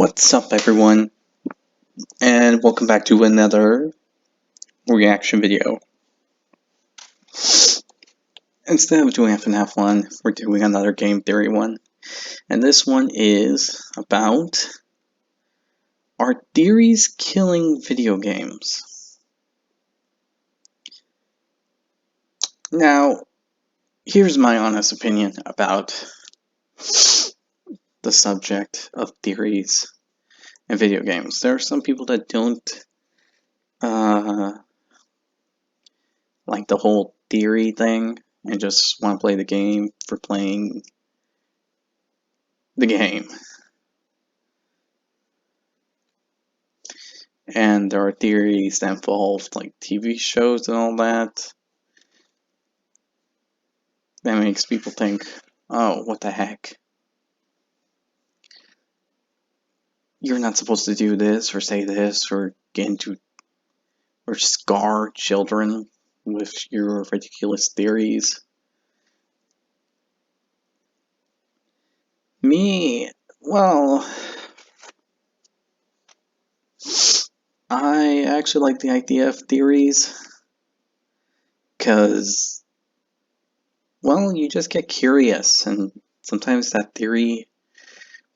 What's up, everyone, and welcome back to another reaction video. Instead of doing half and half one, we're doing another game theory one, and this one is about, are theories killing video games? Now, here's my honest opinion about the subject of theories in video games. There are some people that don't like the whole theory thing and just want to play the game for playing the game. And there are theories that involve like TV shows and all that. That makes people think, oh, what the heck? You're not supposed to do this or say this or get into or scar children with your ridiculous theories. Me, well, I actually like the idea of theories because, well, you just get curious, and sometimes that theory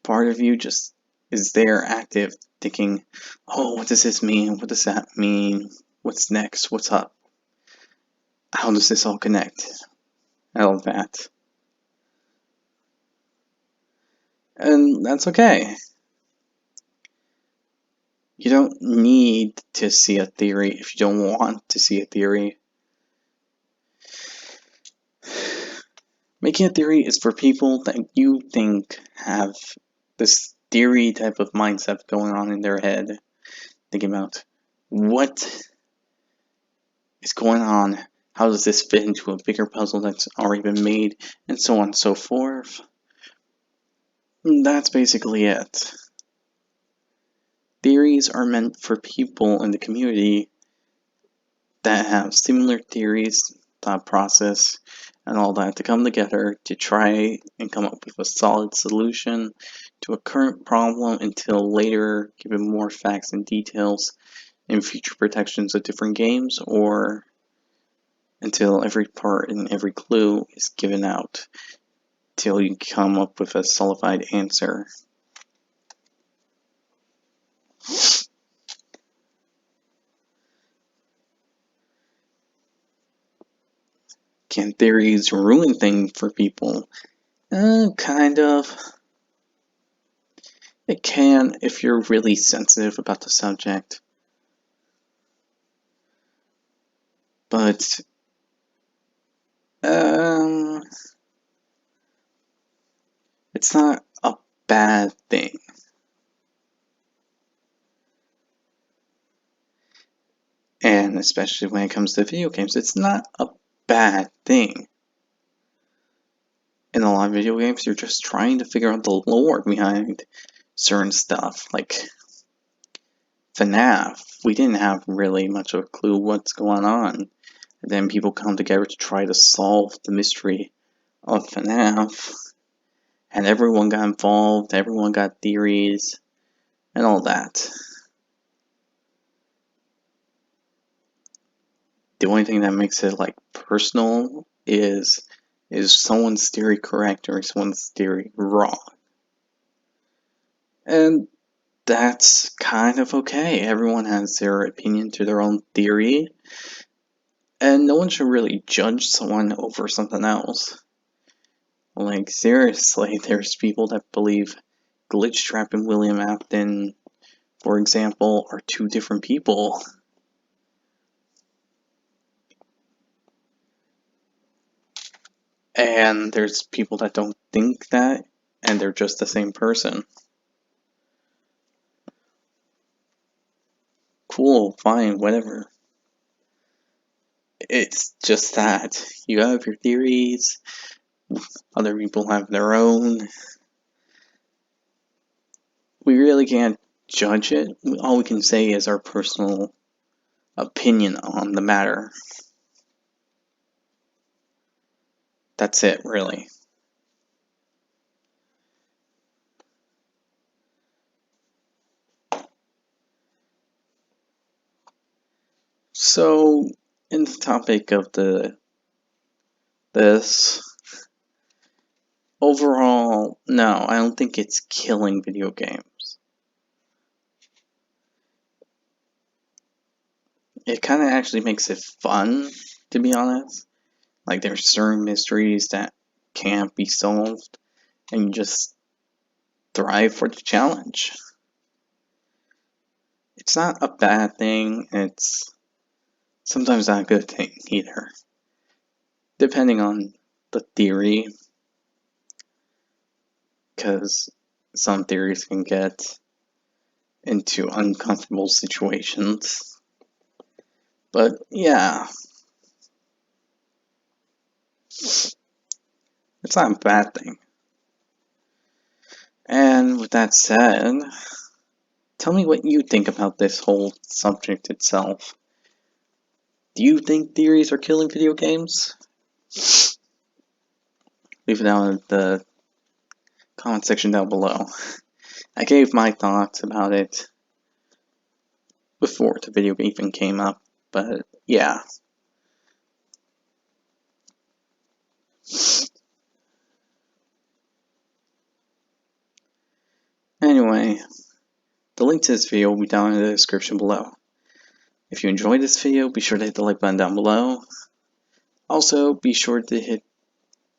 part of you just is there active, thinking, oh, what does this mean? What does that mean? What's next? What's up? How does this all connect? All that. And that's okay. You don't need to see a theory if you don't want to see a theory. Making a theory is for people that you think have this theory type of mindset going on in their head, thinking about what is going on, how does this fit into a bigger puzzle that's already been made, and so on and so forth. That's basically it. Theories are meant for people in the community that have similar theories, thought process, and all that to come together to try and come up with a solid solution to a current problem until later given more facts and details in future protections of different games, or until every part and every clue is given out till you come up with a solidified answer. Can theories ruin things for people? Kind of. It can if you're really sensitive about the subject. But, it's not a bad thing. And especially when it comes to video games, it's not a bad thing. In a lot of video games, you're just trying to figure out the lore behind certain stuff. Like FNAF, we didn't have really much of a clue what's going on. And then people come together to try to solve the mystery of FNAF. And everyone got involved, everyone got theories, and all that. The only thing that makes it like personal is someone's theory correct or someone's theory wrong? And that's kind of okay. Everyone has their opinion to their own theory, and no one should really judge someone over something else. Like, seriously, there's people that believe Glitchtrap and William Afton, for example, are two different people. And there's people that don't think that, and they're just the same person. Cool, fine, whatever. It's just that. You have your theories, other people have their own. We really can't judge it. All we can say is our personal opinion on the matter. That's it, really. So, in the topic of this, overall, no, I don't think it's killing video games. It kind of actually makes it fun, to be honest. Like, there's certain mysteries that can't be solved, and you just thrive for the challenge. It's not a bad thing, it's sometimes not a good thing either. Depending on the theory, because some theories can get into uncomfortable situations. But yeah, it's not a bad thing. And with that said, tell me what you think about this whole subject itself. Do you think theories are killing video games? Leave it down in the comment section down below. I gave my thoughts about it before the video even came up, but yeah. Anyway, the link to this video will be down in the description below. If you enjoyed this video, be sure to hit the like button down below. Also, be sure to hit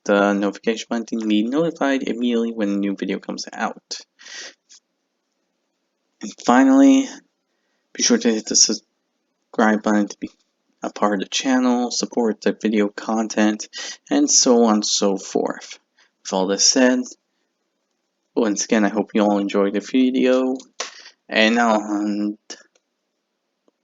the notification button to be notified immediately when a new video comes out. And finally, be sure to hit the subscribe button to be a part of the channel, support the video content, and so on and so forth. With all this said, once again, I hope you all enjoyed the video, and now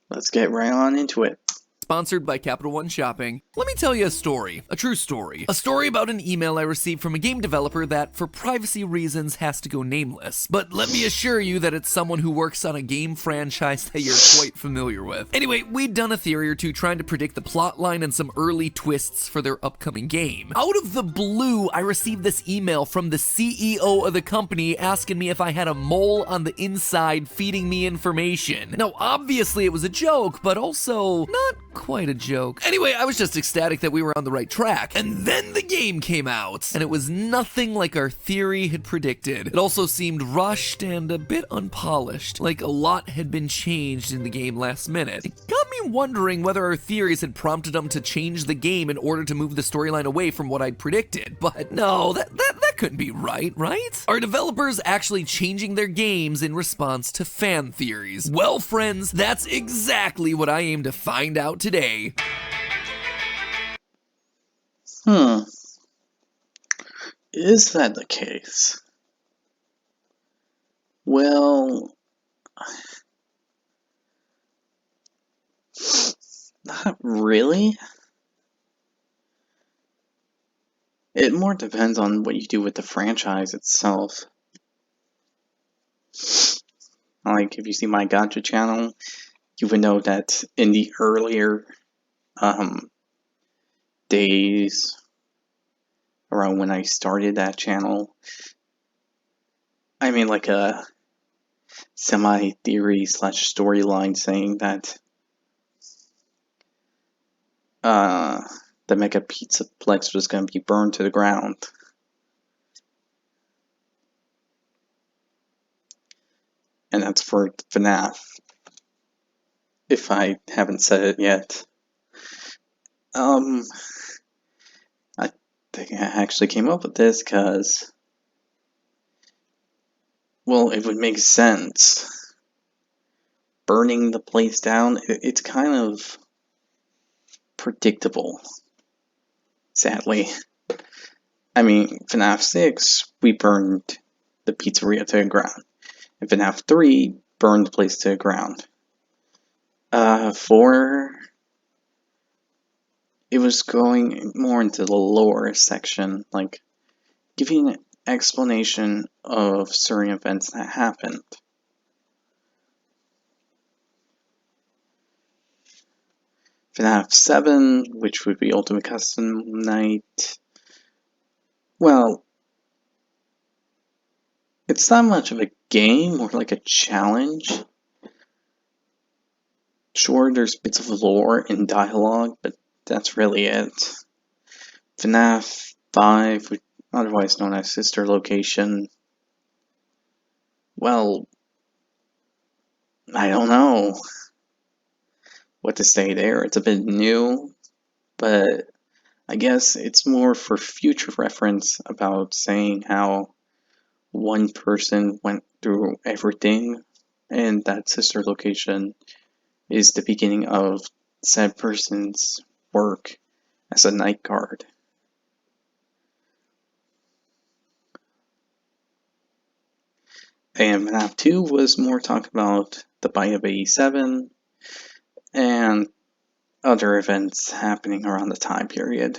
let's get right on into it. Sponsored by Capital One Shopping. Let me tell you a story, a true story. A story about an email I received from a game developer that, for privacy reasons, has to go nameless. But let me assure you that it's someone who works on a game franchise that you're quite familiar with. Anyway, we'd done a theory or two trying to predict the plotline and some early twists for their upcoming game. Out of the blue, I received this email from the CEO of the company asking me if I had a mole on the inside feeding me information. Now, obviously it was a joke, but also not quite a joke. Anyway, I was just ecstatic that we were on the right track. And then the game came out, and it was nothing like our theory had predicted. It also seemed rushed and a bit unpolished, like a lot had been changed in the game last minute. It got me wondering whether our theories had prompted them to change the game in order to move the storyline away from what I'd predicted. But no, that couldn't be right? Are developers actually changing their games in response to fan theories? Well, friends, that's exactly what I aim to find out today. Is that the case? Well, not really. It more depends on what you do with the franchise itself. Like, if you see my Gacha channel, you would know that in the earlier days, around when I started that channel, I made like a semi-theory / storyline saying that the Mega Pizzaplex was going to be burned to the ground. And that's for FNAF, if I haven't said it yet. I think I actually came up with this because, well, it would make sense. Burning the place down, it's kind of predictable, sadly. I mean, FNAF 6, we burned the pizzeria to the ground. And FNAF 3 burned the place to the ground. 4, it was going more into the lore section, like giving an explanation of certain events that happened. FNAF 7, which would be Ultimate Custom Night, well, it's not much of a game, more like a challenge. Sure, there's bits of lore and dialogue, but that's really it. FNAF 5, otherwise known as Sister Location, well, I don't know what to say there. It's a bit new, but I guess it's more for future reference about saying how one person went through everything, and that sister location is the beginning of said person's work as a night guard. And map 2 was more talk about the Bite of 87 and other events happening around the time period.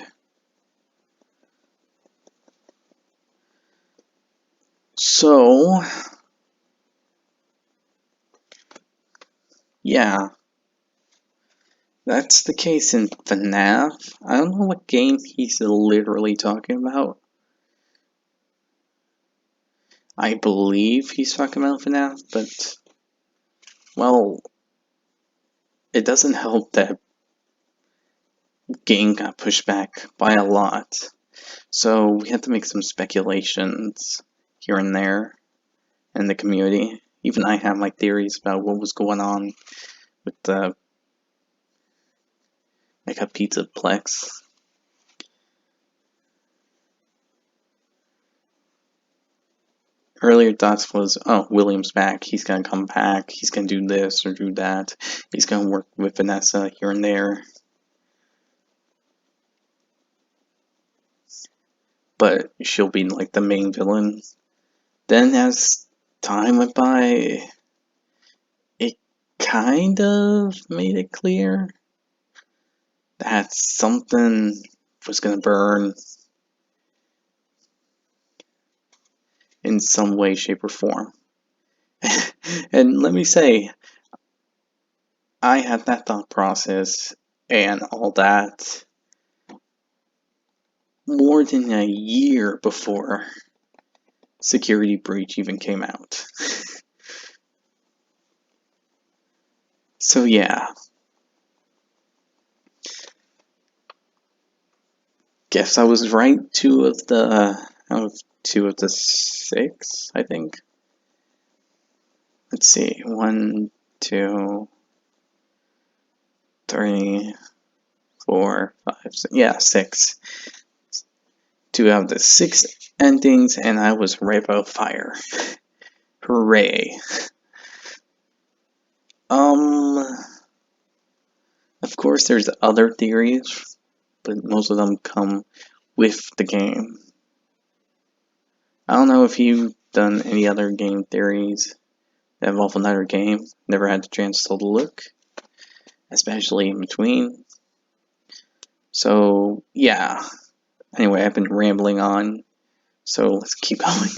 So, yeah, that's the case in FNAF. I don't know what game he's literally talking about. I believe he's talking about FNAF, but, well, it doesn't help that game got pushed back by a lot. So we had to make some speculations here and there in the community. Even I have my theories about what was going on with the Mega Pizza Plex. Earlier thoughts was, oh, William's back. He's gonna come back. He's gonna do this or do that. He's gonna work with Vanessa here and there. But she'll be like the main villain. Then as time went by, it kind of made it clear that something was gonna burn in some way, shape, or form. And let me say, I had that thought process and all that more than a year before Security Breach even came out. So yeah. Guess I was right. Two of the 6, I think. Let's see. 1, 2, 3, 4, 5, 6. Yeah, 6. 2 out of the 6 endings, and I was right about fire. Hooray. Of course there's other theories, but most of them come with the game. I don't know if you've done any other game theories that involve another game. Never had the chance to look, especially in between. So, yeah. Anyway, I've been rambling on, so let's keep going.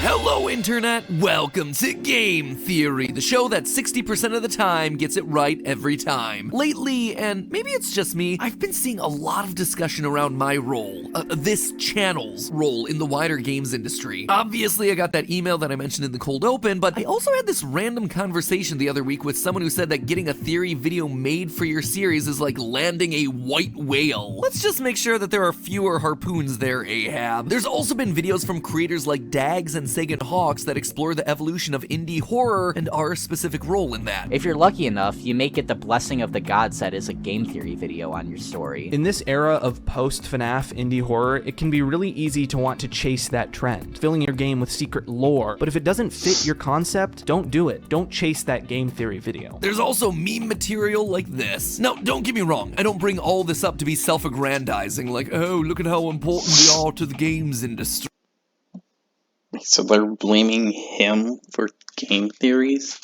Hello, Internet! Welcome to Game Theory, the show that 60% of the time gets it right every time. Lately, and maybe it's just me, I've been seeing a lot of discussion around my role, this channel's role in the wider games industry. Obviously, I got that email that I mentioned in the cold open, but I also had this random conversation the other week with someone who said that getting a theory video made for your series is like landing a white whale. Let's just make sure that there are fewer harpoons there, Ahab. There's also been videos from creators like Dags and Sagan Hawks that explore the evolution of indie horror and our specific role in that. If you're lucky enough, you may get the Blessing of the God set as a game theory video on your story. In this era of post-FNAF indie horror, it can be really easy to want to chase that trend, filling your game with secret lore. But if it doesn't fit your concept, don't do it. Don't chase that game theory video. There's also meme material like this. Now, don't get me wrong, I don't bring all this up to be self-aggrandizing, like, oh, look at how important we are to the games industry. So they're blaming him for game theories?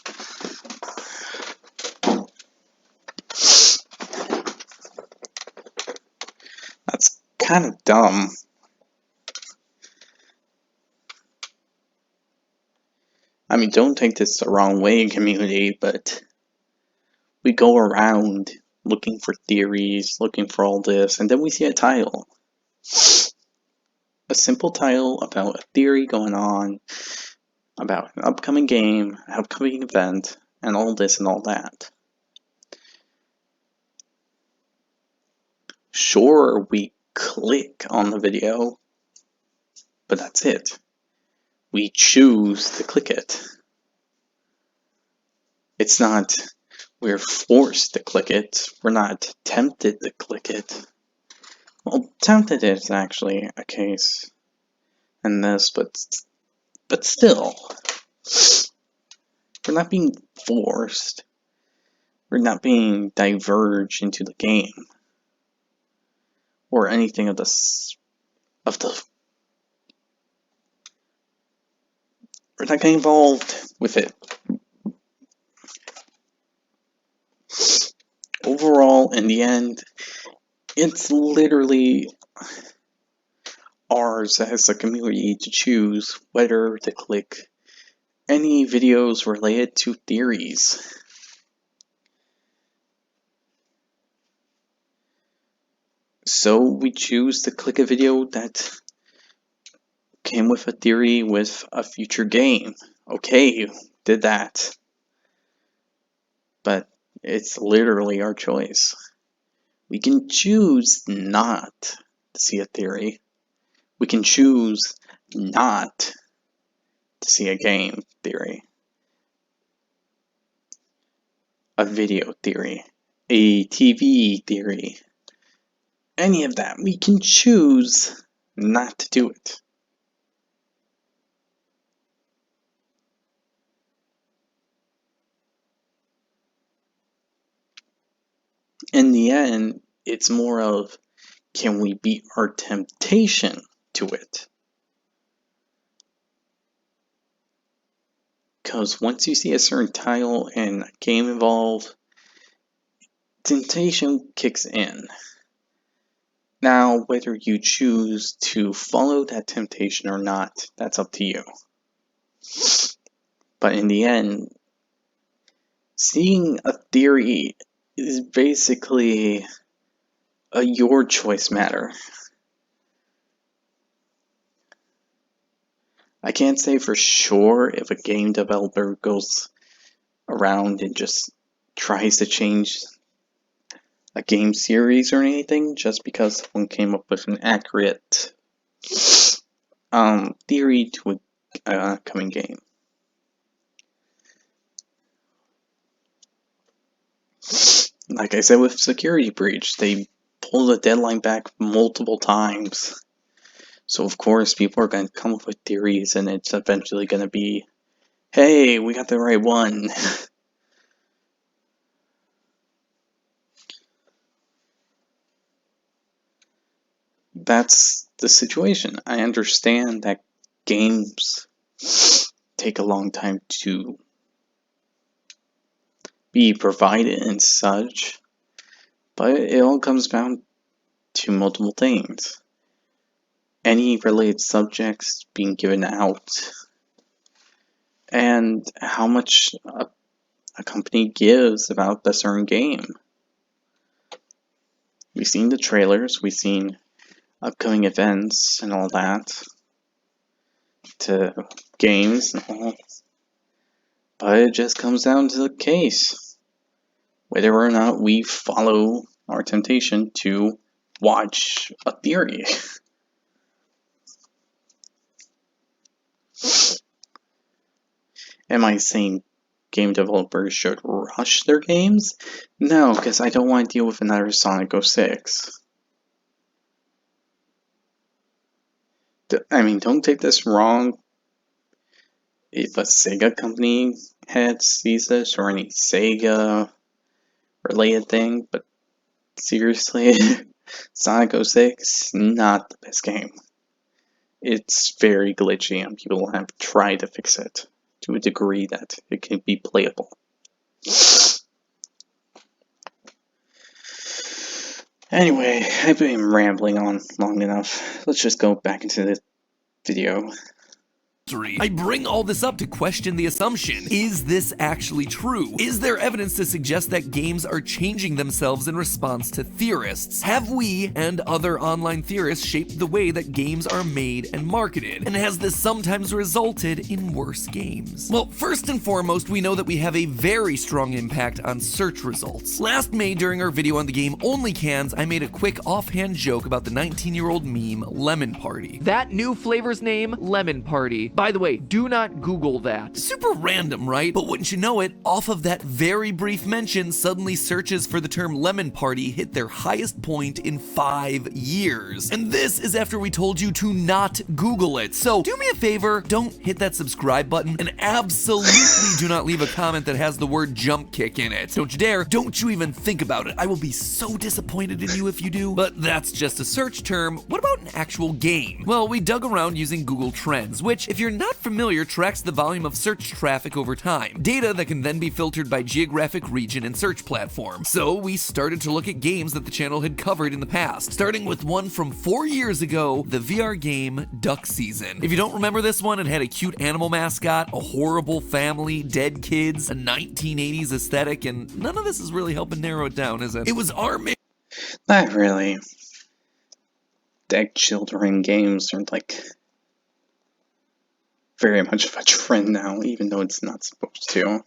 That's kind of dumb. I mean, don't take this the wrong way, community, but we go around looking for theories, looking for all this, and then we see a title. A simple title about a theory going on, about an upcoming game, an upcoming event, and all this and all that. Sure, we click on the video, but that's it. We choose to click it. It's not we're forced to click it. We're not tempted to click it. Well, tempted is actually a case in this, but still, we're not being forced. We're not being diverged into the game or anything of the. We're not getting involved with it. Overall, in the end, it's literally ours as a community to choose whether to click any videos related to theories. So we choose to click a video that came with a theory with a future game. Okay, did that. But it's literally our choice. We can choose not to see a theory. We can choose not to see a game theory, a video theory, a TV theory, any of that. We can choose not to do it. In the end, it's more of, can we beat our temptation to it? Because once you see a certain title and a game involved, temptation kicks in. Now, whether you choose to follow that temptation or not, that's up to you. But in the end, seeing a theory is basically a your choice matter. I can't say for sure if a game developer goes around and just tries to change a game series or anything just because someone came up with an accurate theory to a coming game. Like I said with Security Breach, they pulled the deadline back multiple times. So of course people are going to come up with theories and it's eventually going to be, hey, we got the right one. That's the situation. I understand that games take a long time to be provided and such, but it all comes down to multiple things. Any related subjects being given out, and how much a company gives about the certain game. We've seen the trailers, we've seen upcoming events and all that, to games and all, but it just comes down to the case. Whether or not we follow our temptation to watch a theory. Am I saying game developers should rush their games? No, because I don't want to deal with another Sonic 06. I mean, don't take this wrong. If a Sega company had sees this, or any Sega related thing, but seriously, Sonic 06, not the best game. It's very glitchy and people have tried to fix it to a degree that it can be playable. Anyway, I've been rambling on long enough. Let's just go back into the video. I bring all this up to question the assumption. Is this actually true? Is there evidence to suggest that games are changing themselves in response to theorists? Have we and other online theorists shaped the way that games are made and marketed? And has this sometimes resulted in worse games? Well, first and foremost, we know that we have a very strong impact on search results. Last May, during our video on the game Only Cans, I made a quick offhand joke about the 19-year-old meme Lemon Party. That new flavor's name, Lemon Party. By the way, do not Google that. Super random, right? But wouldn't you know it, off of that very brief mention, suddenly searches for the term Lemon Party hit their highest point in 5 years. And this is after we told you to not Google it. So do me a favor, don't hit that subscribe button, and absolutely do not leave a comment that has the word jump kick in it. Don't you dare, don't you even think about it. I will be so disappointed in you if you do. But that's just a search term. What about an actual game? Well, we dug around using Google Trends, which, if you're not familiar, tracks the volume of search traffic over time, data that can then be filtered by geographic region and search platform. So we started to look at games that the channel had covered in the past, starting with one from 4 years ago, the VR game Duck Season. If you don't remember this one, it had a cute animal mascot, a horrible family, dead kids, a 1980s aesthetic, and none of this is really helping narrow it down, is it? It was our Not really. Dead children games are like very much of a trend now, even though it's not supposed to.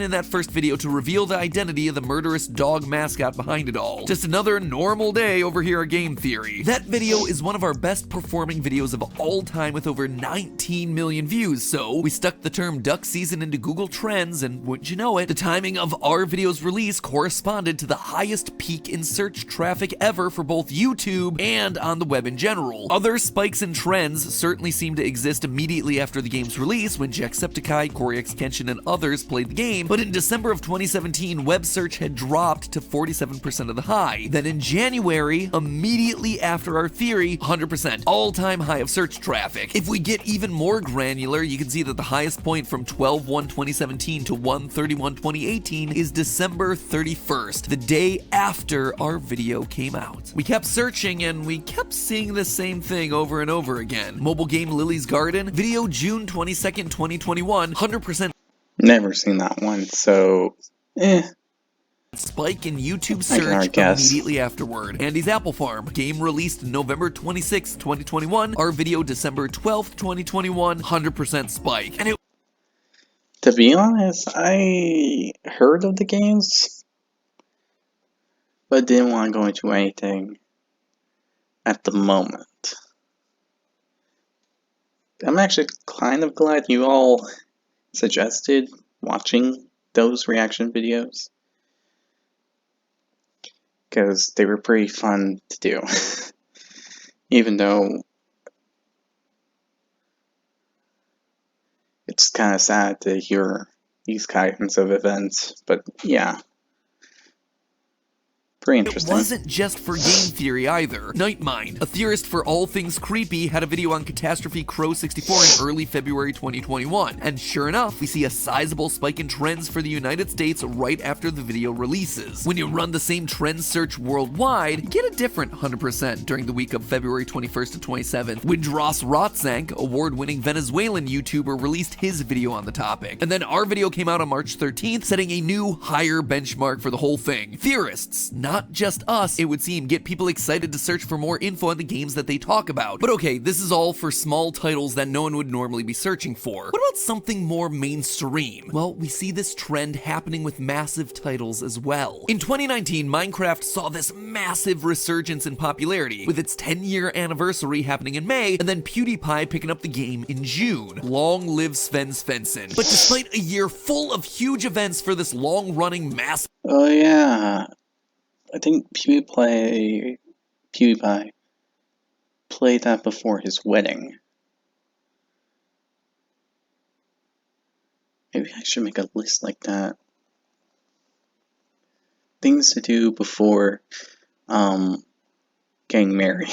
in that first video to reveal the identity of the murderous dog mascot behind it all. Just another normal day over here at Game Theory. That video is one of our best performing videos of all time with over 19 million views, so we stuck the term Duck Season into Google Trends, and wouldn't you know it, the timing of our video's release corresponded to the highest peak in search traffic ever for both YouTube and on the web in general. Other spikes in trends certainly seem to exist immediately after the game's release when Jacksepticeye, Corey X Kenshin, and others played the game, but in December of 2017, web search had dropped to 47% of the high. Then in January, immediately after our theory, 100%, all-time high of search traffic. If we get even more granular, you can see that the highest point from 12/1/2017 to 1/31/2018 is December 31st, the day after our video came out. We kept searching and we kept seeing the same thing over and over again. Mobile game Lily's Garden, video June 22nd, 2021, 100% Never seen that one, so spike in YouTube I can already search guess. immediately afterward. Andy's Apple Farm, game released November 26, 2021. Our video December 12th, 2021, 100% spike. And it to be honest, I heard of the games, but didn't want to go into anything at the moment. I'm actually kind of glad you all suggested watching those reaction videos, because they were pretty fun to do. Even though it's kind of sad to hear these kinds of events, but yeah. Pretty interesting. wasn't just for game theory either. Nightmind, a theorist for all things creepy, had a video on Catastrophe Crow 64 in early February 2021. And sure enough, we see a sizable spike in trends for the United States right after the video releases. When you run the same trend search worldwide, you get a different 100% during the week of February 21st to 27th, when Dross Rotzank, award-winning Venezuelan YouTuber, released his video on the topic. And then our video came out on March 13th, setting a new, higher benchmark for the whole thing. Theorists, not just us, it would seem, get people excited to search for more info on the games that they talk about. But okay, this is all for small titles that no one would normally be searching for. What about something more mainstream? Well, we see this trend happening with massive titles as well. In 2019, Minecraft saw this massive resurgence in popularity, with its 10-year anniversary happening in May, and then PewDiePie picking up the game in June. Long live Sven Svensson. But despite a year full of huge events for this long-running massive Oh yeah, I think PewDiePie played that before his wedding. Maybe I should make a list like that. Things to do before getting married.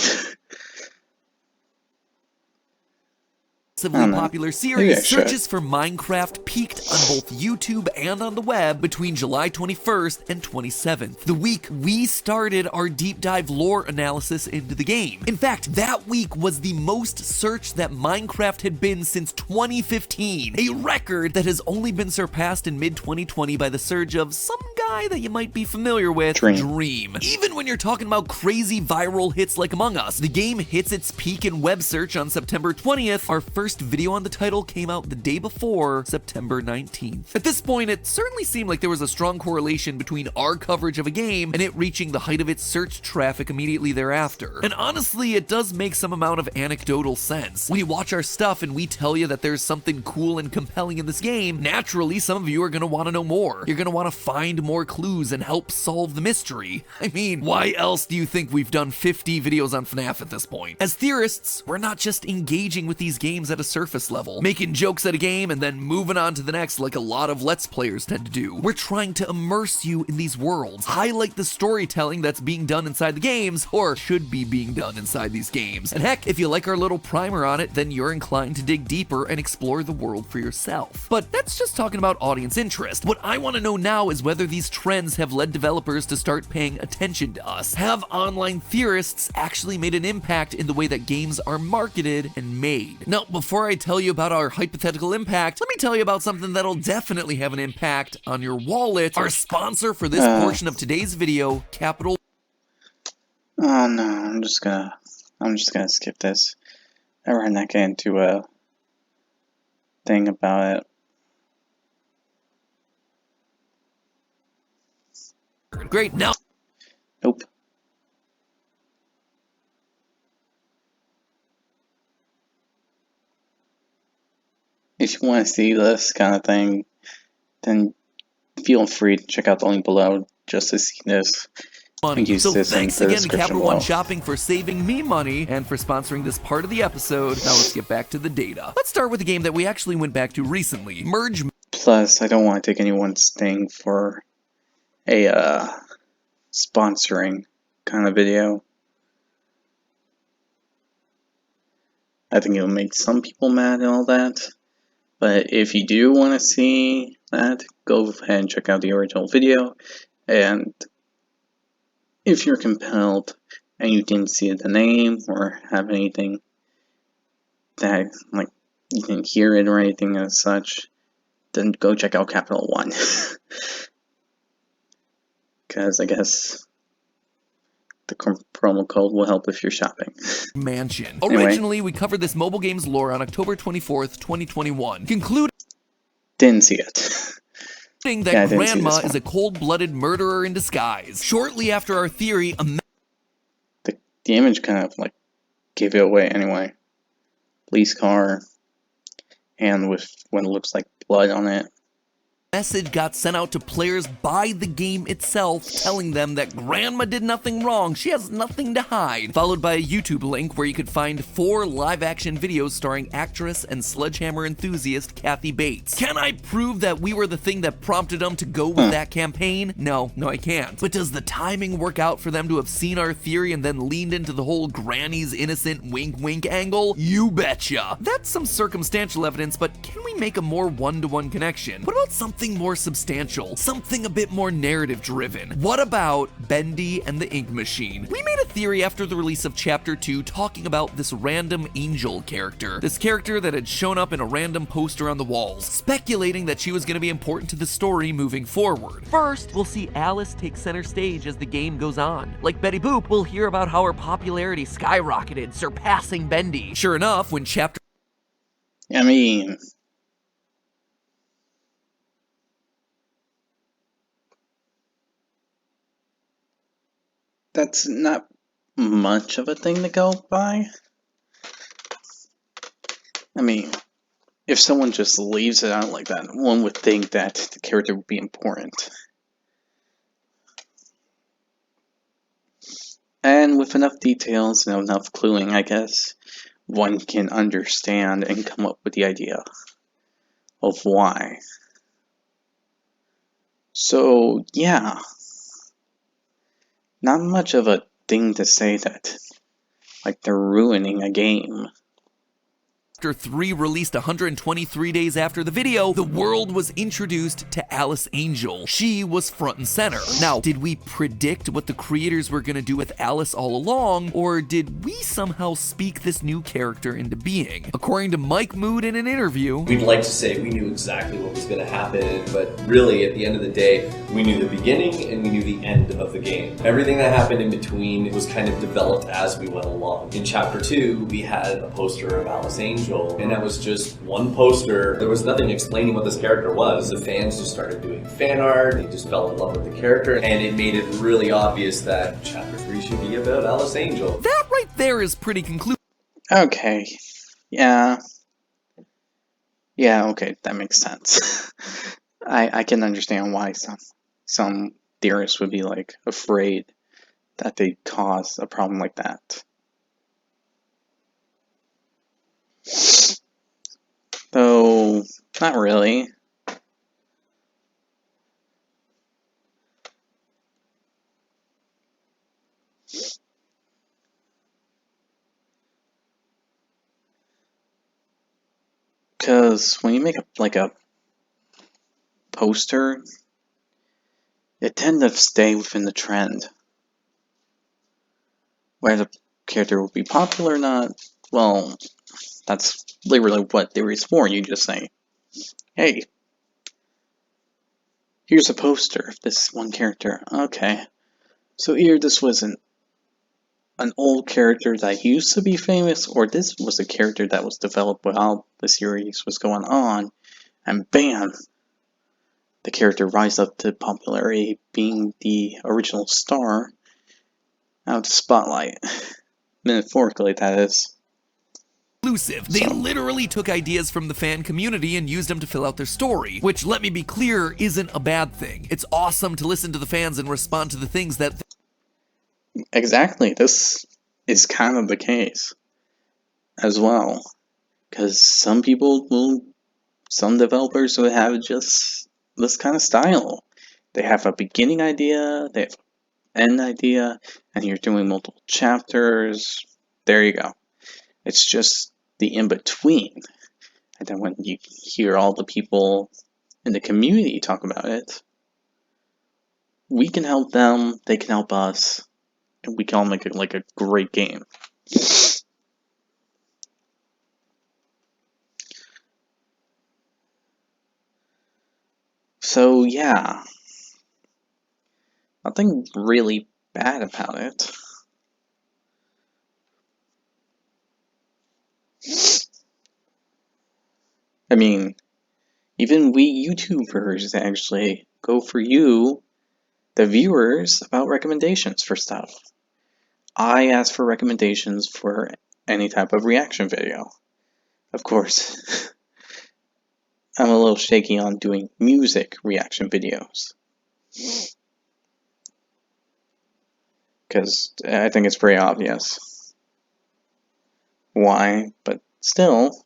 I don't know. popular Maybe series, I should. searches for Minecraft peaked on both YouTube and on the web between July 21st and 27th, the week we started our deep dive lore analysis into the game. In fact, that week was the most searched that Minecraft had been since 2015, a record that has only been surpassed in mid-2020 by the surge of some guy that you might be familiar with, Dream. Even when you're talking about crazy viral hits like Among Us, the game hits its peak in web search on September 20th. Our first video on the title came out the day before, September 19th. At this point, it certainly seemed like there was a strong correlation between our coverage of a game and it reaching the height of its search traffic immediately thereafter. And honestly, it does make some amount of anecdotal sense. When you watch our stuff and we tell you that there's something cool and compelling in this game, naturally some of you are going to want to know more. You're going to want to find more clues and help solve the mystery. I mean, why else do you think we've done 50 videos on FNAF at this point? As theorists, we're not just engaging with these games at a surface level, making jokes at a game and then moving on to the next like a lot of Let's Players tend to do. We're trying to immerse you in these worlds, highlight the storytelling that's being done inside the games, or should be being done inside these games. And heck, if you like our little primer on it, then you're inclined to dig deeper and explore the world for yourself. But that's just talking about audience interest. What I want to know now is whether these trends have led developers to start paying attention to us. Have online theorists actually made an impact in the way that games are marketed and made? Now, before I tell you about our hypothetical impact, let me tell you about something that'll definitely have an impact on your wallet. Our sponsor for this portion of today's video, Capital. Oh no, I'm just gonna skip this. We're not getting into a thing about it. Great, now. Nope. If you want to see this kind of thing, then feel free to check out the link below just to see this. Money. So thanks again to Capital One below. Shopping for saving me money and for sponsoring this part of the episode. Now let's get back to the data. Let's start with a game that we actually went back to recently, Merge. Plus, I don't want to take anyone's thing for a sponsoring kind of video. I think it'll make some people mad and all that. But if you do want to see that, go ahead and check out the original video. And if you're compelled and you didn't see the name or have anything that, like, you didn't hear it or anything as such, then go check out Capital One. Because I guess the promo code will help if you're shopping. Mansion. Anyway. Originally, we covered this mobile game's lore on October 24th, 2021. Concluding Didn't see it. that Grandma is a cold-blooded murderer in disguise. Shortly after our theory, The image kind of like gave it away anyway. Police car, and with what looks like blood on it. message got sent out to players by the game itself, telling them that Grandma did nothing wrong, she has nothing to hide, followed by a YouTube link where you could find 4 live-action videos starring actress and sledgehammer enthusiast Kathy Bates. Can I prove that we were the thing that prompted them to go with that campaign? No, I can't. But does the timing work out for them to have seen our theory and then leaned into the whole Granny's innocent wink-wink angle? You betcha! That's some circumstantial evidence, but can we make a more one-to-one connection? What about something more substantial, something a bit more narrative driven? What about Bendy and the Ink Machine? We made a theory after the release of Chapter 2 talking about this random angel character, this character that had shown up in a random poster on the walls, speculating that she was going to be important to the story moving forward. First, we'll see Alice take center stage as the game goes on. Like Betty Boop, we'll hear about how her popularity skyrocketed, surpassing Bendy. Sure enough, when Chapter I mean, that's not much of a thing to go by. I mean, if someone just leaves it out like that, one would think that the character would be important. And with enough details and enough cluing, I guess, one can understand and come up with the idea of why. So, yeah. Not much of a thing to say that, like, they're ruining a game. Chapter 3 released 123 days after the video, the world was introduced to Alice Angel. She was front and center. Now, did we predict what the creators were gonna do with Alice all along, or did we somehow speak this new character into being? According to Mike Mood in an interview, we'd like to say we knew exactly what was gonna happen, but really at the end of the day, we knew the beginning and we knew the end of the game. Everything that happened in between was kind of developed as we went along. In Chapter 2, we had a poster of Alice Angel, and that was just one poster. There was nothing explaining what this character was. The fans just started doing fan art, they just fell in love with the character, and it made it really obvious that Chapter 3 should be about Alice Angel. that right there is pretty conclusive. Okay. Yeah. Yeah, okay, that makes sense. I can understand why some theorists would be like afraid that they cause a problem like that. Though, not really. Because when you make a poster, it tends to stay within the trend. Whether the character will be popular or not, well, that's literally what theory is for. You just say, hey, here's a poster of this one character. Okay, so either this was an old character that used to be famous, or this was a character that was developed while the series was going on, and bam, the character rises up to popularity, being the original star out of the spotlight. Metaphorically, that is. They literally took ideas from the fan community and used them to fill out their story, which, let me be clear, isn't a bad thing. It's awesome to listen to the fans and respond to the things that Exactly, this is kind of the case as well. Because some developers will have just this kind of style. They have a beginning idea, they have an end idea, and you're doing multiple chapters. There you go. It's just the in-between. And then when you hear all the people in the community talk about it, we can help them, they can help us, and we can all make it like a great game. So yeah, nothing really bad about it. I mean, even we YouTubers actually go for you, the viewers, about recommendations for stuff. I ask for recommendations for any type of reaction video. Of course, I'm a little shaky on doing music reaction videos. Because I think it's pretty obvious why, but still.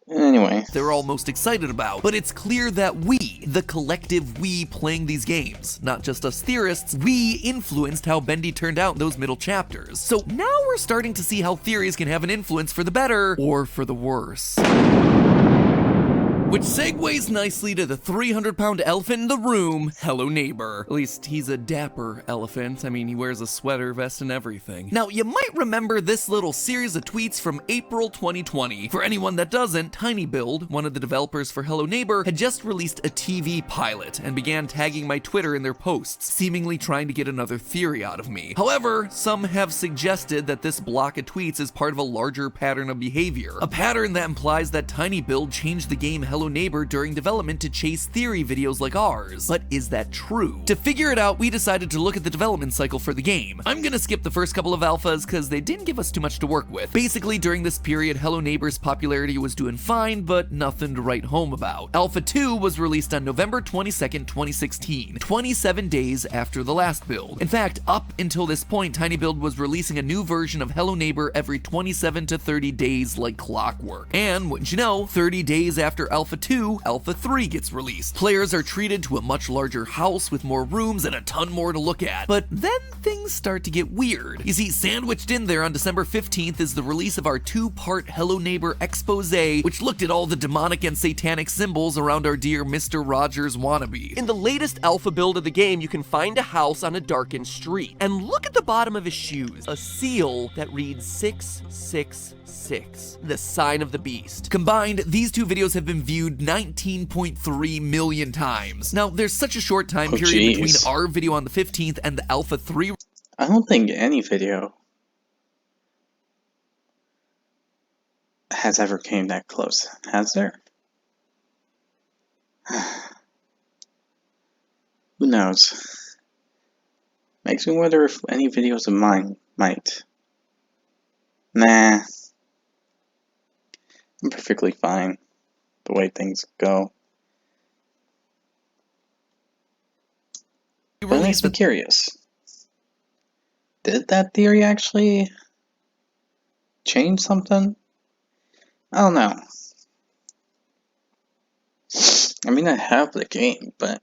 Anyway. they're all most excited about. But it's clear that we, the collective we playing these games, not just us theorists, we influenced how Bendy turned out in those middle chapters. So now we're starting to see how theories can have an influence for the better or for the worse. Which segues nicely to the 300-pound elephant in the room, Hello Neighbor. At least he's a dapper elephant. I mean, he wears a sweater, vest, and everything. Now, you might remember this little series of tweets from April 2020. For anyone that doesn't, TinyBuild, one of the developers for Hello Neighbor, had just released a TV pilot and began tagging my Twitter in their posts, seemingly trying to get another theory out of me. However, some have suggested that this block of tweets is part of a larger pattern of behavior. A pattern that implies that TinyBuild changed the game Hello Neighbor during development to chase theory videos like ours. But is that true? To figure it out, we decided to look at the development cycle for the game. I'm gonna skip the first couple of alphas because they didn't give us too much to work with. Basically, during this period, Hello Neighbor's popularity was doing fine, but nothing to write home about. Alpha 2 was released on November 22nd, 2016, 27 days after the last build. In fact, up until this point, TinyBuild was releasing a new version of Hello Neighbor every 27 to 30 days like clockwork. And wouldn't you know, 30 days after Alpha Alpha 2, Alpha 3 gets released. Players are treated to a much larger house with more rooms and a ton more to look at. But then things start to get weird. You see, sandwiched in there on December 15th is the release of our 2-part Hello Neighbor expose, which looked at all the demonic and satanic symbols around our dear Mr. Rogers wannabe. In the latest alpha build of the game, you can find a house on a darkened street. And look at the bottom of his shoes. A seal that reads 666, the sign of the beast. Combined, these two videos have been viewed 19.3 million times. Now, there's such a short time period between our video on the 15th and the Alpha 3. I don't think any video has ever came that close, has there? Who knows? Makes me wonder if any videos of mine might. Nah. I'm perfectly fine the way things go. But it makes me curious. Did that theory actually change something? I don't know. I mean, I have the game, but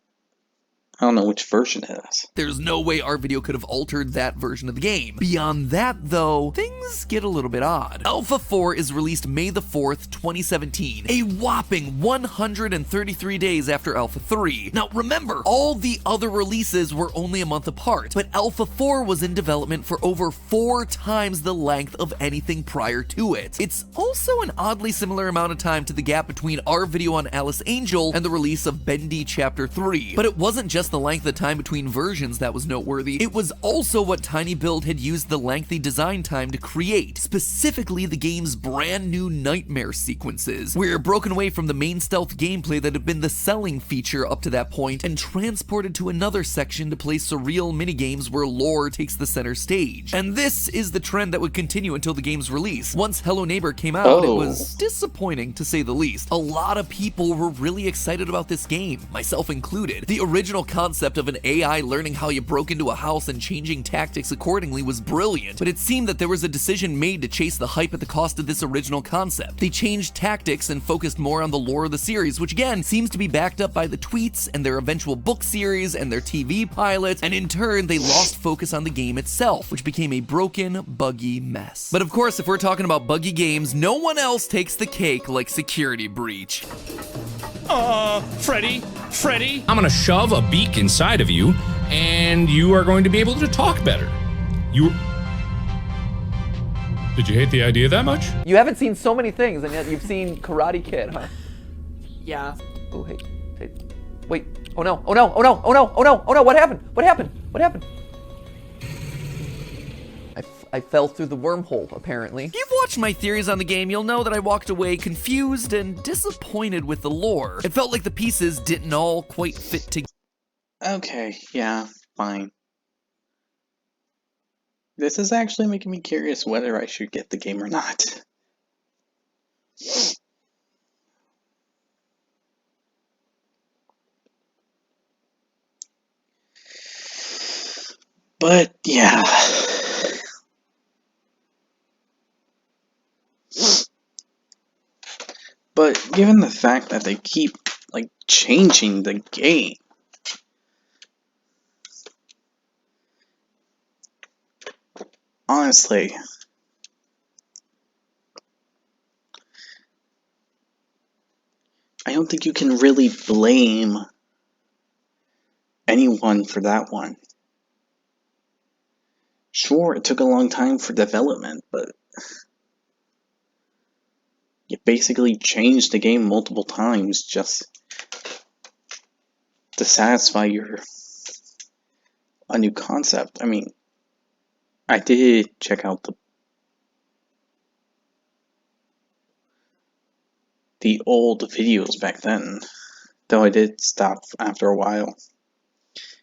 I don't know which version it is. There's no way our video could have altered that version of the game. Beyond that, though, things get a little bit odd. Alpha 4 is released May the 4th, 2017, a whopping 133 days after Alpha 3. Now, remember, all the other releases were only a month apart, but Alpha 4 was in development for over 4 times the length of anything prior to it. It's also an oddly similar amount of time to the gap between our video on Alice Angel and the release of Bendy Chapter 3. But it wasn't just the length of time between versions that was noteworthy, it was also what Tiny Build had used the lengthy design time to create, specifically the game's brand new nightmare sequences. We're broken away from the main stealth gameplay that had been the selling feature up to that point and transported to another section to play surreal minigames where lore takes the center stage. And this is the trend that would continue until the game's release. Once Hello Neighbor came out, it was disappointing to say the least. A lot of people were really excited about this game, myself included. The original concept of an AI learning how you broke into a house and changing tactics accordingly was brilliant, but it seemed that there was a decision made to chase the hype at the cost of this original concept. They changed tactics and focused more on the lore of the series, which again seems to be backed up by the tweets and their eventual book series and their TV pilots, and in turn they lost focus on the game itself, which became a broken, buggy mess. But of course, if we're talking about buggy games, no one else takes the cake like Security Breach. Freddy, I'm gonna shove a beak inside of you, and you are going to be able to talk better. Did you hate the idea that much? You haven't seen so many things, and yet you've seen Karate Kid, huh? Yeah. Oh, hey. Wait. Oh no, what happened? I fell through the wormhole, apparently. If you've watched my theories on the game, you'll know that I walked away confused and disappointed with the lore. It felt like the pieces didn't all quite fit together. Okay, yeah, fine. This is actually making me curious whether I should get the game or not. But, yeah. But given the fact that they keep, like, changing the game, honestly, I don't think you can really blame anyone for that one. Sure, it took a long time for development, but you basically changed the game multiple times just to satisfy a new concept. I mean, I did check out the old videos back then, though I did stop after a while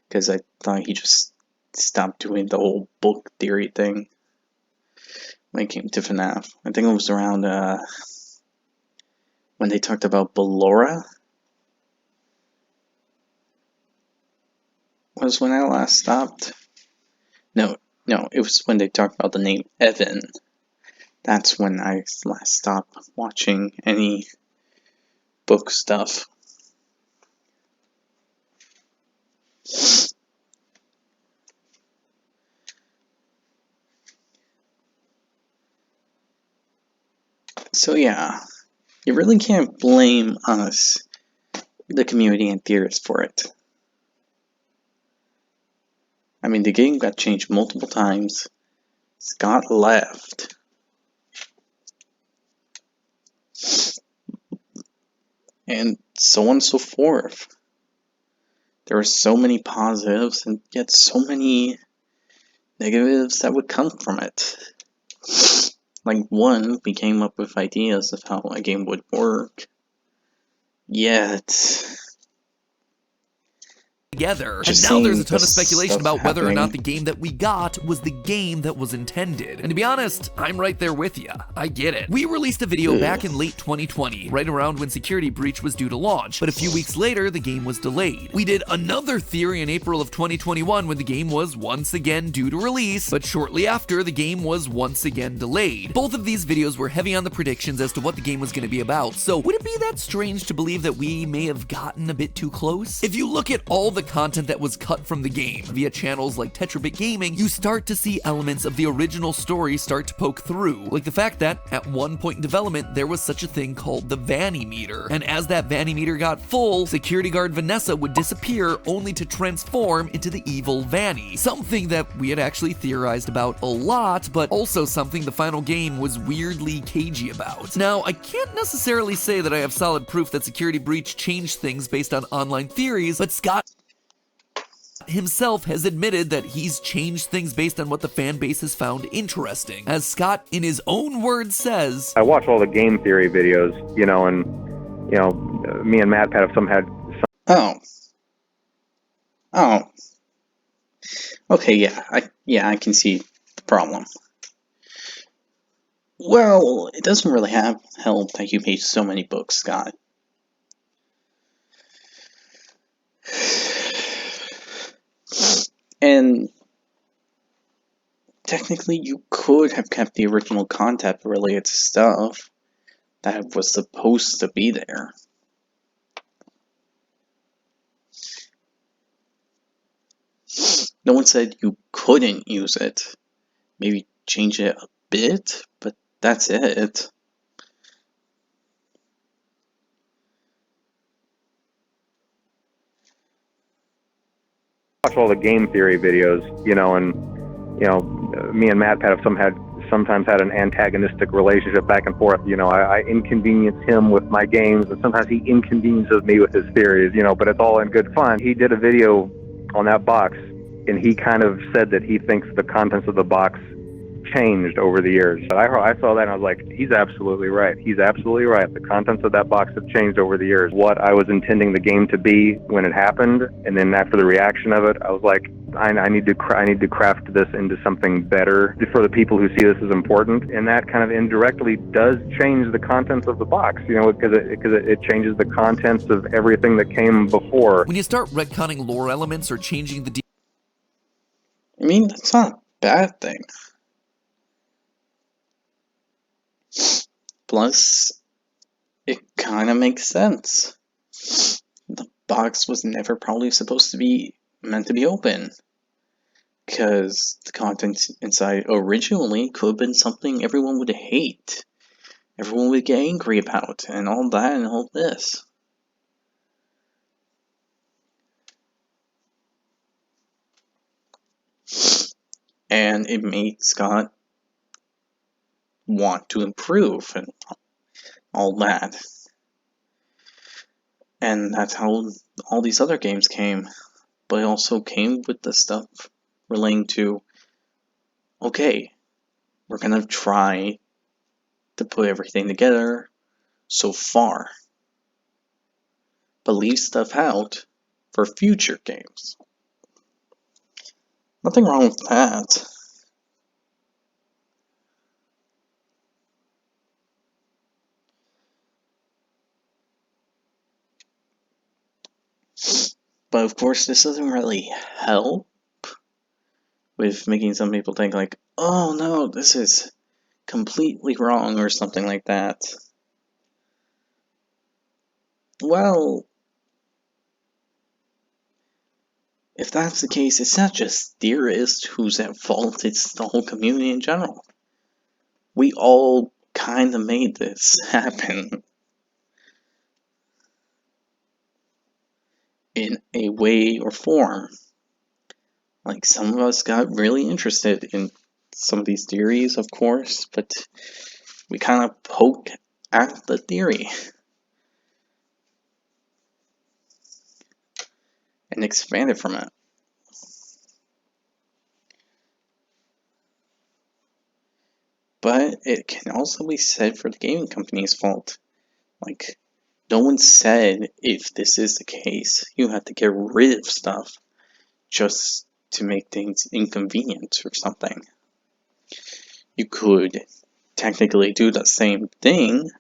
because I thought he just stopped doing the whole book theory thing when it came to FNAF. I think it was around when they talked about Ballora was when I last stopped. No, it was when they talked about the name Evan. That's when I last stopped watching any book stuff. So yeah, you really can't blame us, the community and theorists, for it. I mean, the game got changed multiple times. Scott left. And so on and so forth. There were so many positives and yet so many negatives that would come from it. Like, one, we came up with ideas of how a game would work, yet together. Just And now there's seeing a ton of this speculation stuff about whether or not happening. the game that we got was the game that was intended. And to be honest, I'm right there with ya. I get it. We released a video back in late 2020, right around when Security Breach was due to launch, but a few weeks later, the game was delayed. We did another theory in April of 2021 when the game was once again due to release, but shortly after, the game was once again delayed. Both of these videos were heavy on the predictions as to what the game was going to be about, so would it be that strange to believe that we may have gotten a bit too close? If you look at all the content that was cut from the game via channels like Tetrabit Gaming, you start to see elements of the original story start to poke through, like the fact that at one point in development there was such a thing called the Vanny meter, and as that Vanny meter got full, security guard Vanessa would disappear only to transform into the evil Vanny, something that we had actually theorized about a lot, but also something the final game was weirdly cagey about. Now, I can't necessarily say that I have solid proof that Security Breach changed things based on online theories, but Scott himself has admitted that he's changed things based on what the fan base has found interesting. As Scott, in his own words, says, I watch all the game theory videos, and, me and Matt have had some. Oh. Okay, yeah, I can see the problem. Well, it doesn't really help that you made so many books, Scott. And technically, you could have kept the original content related to stuff that was supposed to be there. No one said you couldn't use it. Maybe change it a bit, but that's it. Watch all the game theory videos, and me and Matt have sometimes had an antagonistic relationship back and forth. I inconvenience him with my games, and sometimes he inconveniences me with his theories. But it's all in good fun. He did a video on that box, and he kind of said that he thinks the contents of the box changed over the years. But I saw that and I was like, he's absolutely right. He's absolutely right. The contents of that box have changed over the years. What I was intending the game to be when it happened, and then after the reaction of it, I was like, I need to craft this into something better for the people who see this as important, and that kind of indirectly does change the contents of the box, because it changes the contents of everything that came before. when you start retconning lore elements or changing the I mean, that's not a bad thing. Plus, it kind of makes sense. The box was never probably supposed to be meant to be open, because the content inside originally could have been something everyone would hate, everyone would get angry about, and all that and all this. And it made Scott want to improve and all that. And that's how all these other games came. But it also came with the stuff relating to, okay, we're gonna try to put everything together so far, but leave stuff out for future games. Nothing wrong with that. But of course, this doesn't really help with making some people think like, oh no, this is completely wrong or something like that. Well, if that's the case, it's not just Theorist who's at fault, it's the whole community in general. We all kind of made this happen in a way or form. Like, some of us got really interested in some of these theories, of course, but we kind of poked at the theory and expanded from it. But it can also be said for the gaming company's fault. Like, no one said if this is the case, you have to get rid of stuff just to make things inconvenient or something. You could technically do the same thing,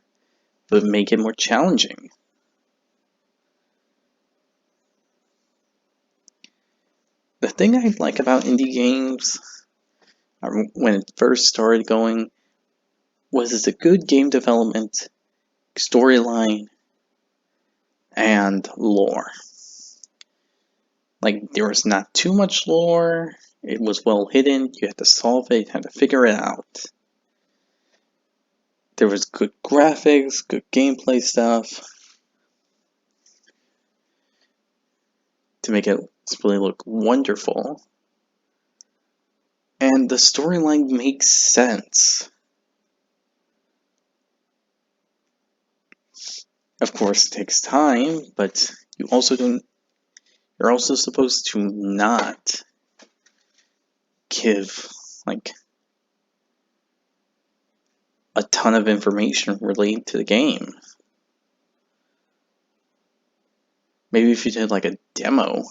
but make it more challenging. The thing I like about indie games, when it first started going, was it's a good game development, storyline, and lore. Like, there was not too much lore, it was well hidden, you had to solve it, you had to figure it out. There was good graphics, good gameplay stuff to make it really look wonderful. And the storyline makes sense. Of course, it takes time, but you're also supposed to not give, like, a ton of information related to the game. Maybe if you did, like, a demo,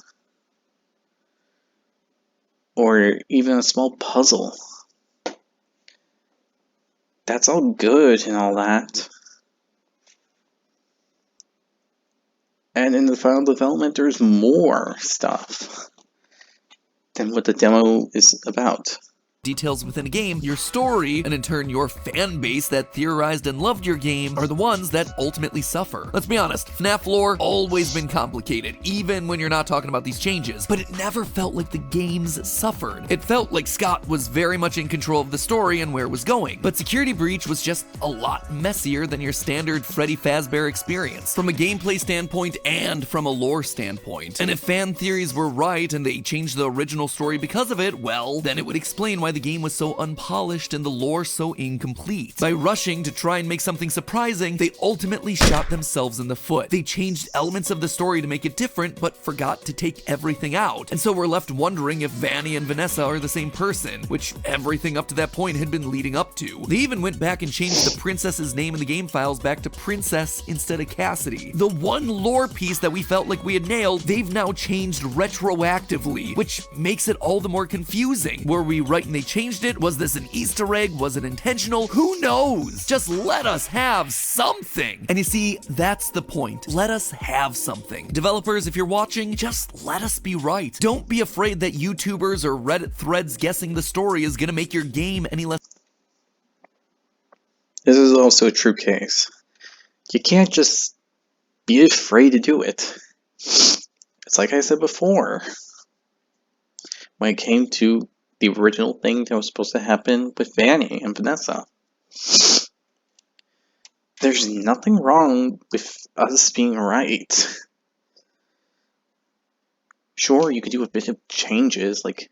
or even a small puzzle. That's all good and all that. And in the final development, there's more stuff than what the demo is about. Details within a game, your story, and in turn your fan base that theorized and loved your game are the ones that ultimately suffer. Let's be honest, FNAF lore always been complicated, even when you're not talking about these changes, but it never felt like the games suffered. It felt like Scott was very much in control of the story and where it was going, but Security Breach was just a lot messier than your standard Freddy Fazbear experience, from a gameplay standpoint and from a lore standpoint. And if fan theories were right and they changed the original story because of it, well, then it would explain why the game was so unpolished and the lore so incomplete. By rushing to try and make something surprising, they ultimately shot themselves in the foot. They changed elements of the story to make it different, but forgot to take everything out. And so we're left wondering if Vanny and Vanessa are the same person, which everything up to that point had been leading up to. They even went back and changed the princess's name in the game files back to Princess instead of Cassidy. The one lore piece that we felt like we had nailed, they've now changed retroactively, which makes it all the more confusing. Were we right and they changed it? Was this an Easter egg? Was it intentional? Who knows? Just let us have something. And you see, that's the point. Let us have something. Developers, if you're watching, just let us be right. Don't be afraid that YouTubers or Reddit threads guessing the story is gonna make your game any less. This is also a true case. You can't just be afraid to do it. It's like I said before. When it came to the original thing that was supposed to happen with Vanny and Vanessa. There's nothing wrong with us being right. Sure, you could do a bit of changes, like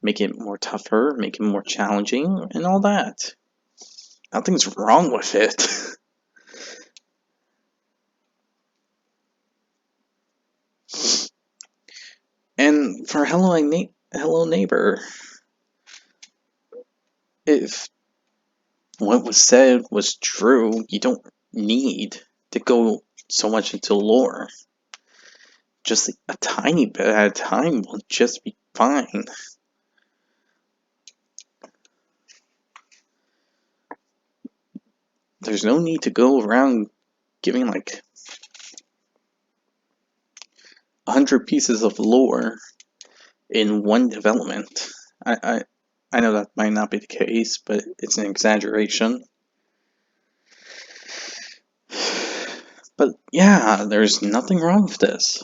make it more tougher, make it more challenging, and all that. Nothing's wrong with it. And for Hello Neighbor, if what was said was true, you don't need to go so much into lore. Just a tiny bit at a time will just be fine. There's no need to go around giving like 100 pieces of lore in one development. I know that might not be the case, but it's an exaggeration. But yeah, there's nothing wrong with this.